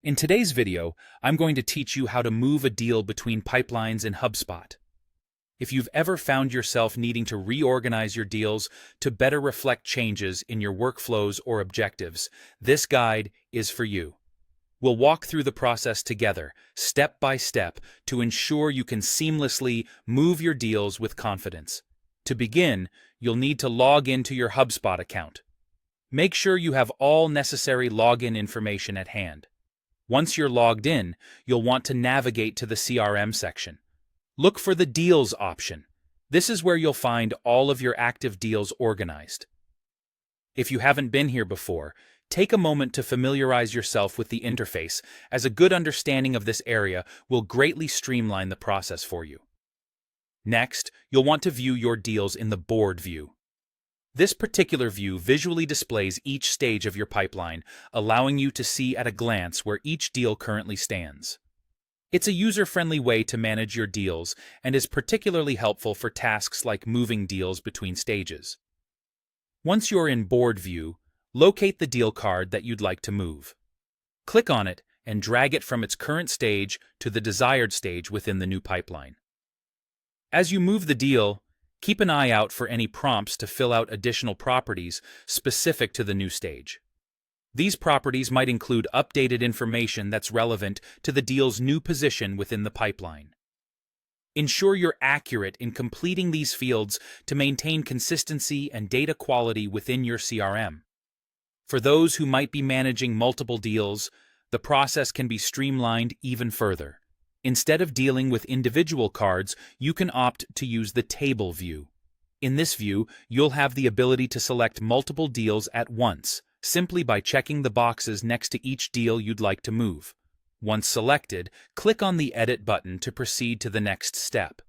In today's video, I'm going to teach you how to move a deal between pipelines in HubSpot. If you've ever found yourself needing to reorganize your deals to better reflect changes in your workflows or objectives, this guide is for you. We'll walk through the process together, step by step, to ensure you can seamlessly move your deals with confidence. To begin, you'll need to log into your HubSpot account. Make sure you have all necessary login information at hand. Once you're logged in, you'll want to navigate to the CRM section. Look for the Deals option. This is where you'll find all of your active deals organized. If you haven't been here before, take a moment to familiarize yourself with the interface, as a good understanding of this area will greatly streamline the process for you. Next, you'll want to view your deals in the Board view. This particular view visually displays each stage of your pipeline, allowing you to see at a glance where each deal currently stands. It's a user-friendly way to manage your deals and is particularly helpful for tasks like moving deals between stages. Once you're in Board view, locate the deal card that you'd like to move. Click on it and drag it from its current stage to the desired stage within the new pipeline. As you move the deal, keep an eye out for any prompts to fill out additional properties specific to the new stage. These properties might include updated information that's relevant to the deal's new position within the pipeline. Ensure you're accurate in completing these fields to maintain consistency and data quality within your CRM. For those who might be managing multiple deals, the process can be streamlined even further. Instead of dealing with individual cards, you can opt to use the Table view. In this view, you'll have the ability to select multiple deals at once, simply by checking the boxes next to each deal you'd like to move. Once selected, click on the Edit button to proceed to the next step.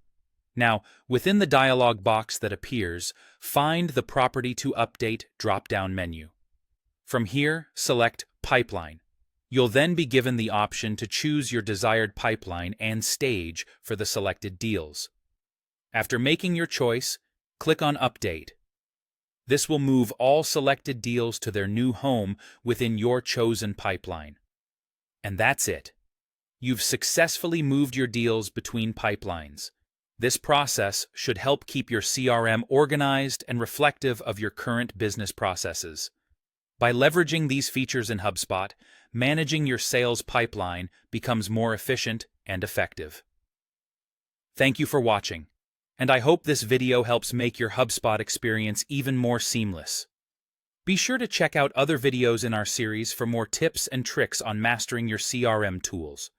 Now, within the dialog box that appears, find the Property to Update drop-down menu. From here, select Pipeline. You'll then be given the option to choose your desired pipeline and stage for the selected deals. After making your choice, click on Update. This will move all selected deals to their new home within your chosen pipeline. And that's it. You've successfully moved your deals between pipelines. This process should help keep your CRM organized and reflective of your current business processes. By leveraging these features in HubSpot, managing your sales pipeline becomes more efficient and effective. Thank you for watching, and I hope this video helps make your HubSpot experience even more seamless. Be sure to check out other videos in our series for more tips and tricks on mastering your CRM tools.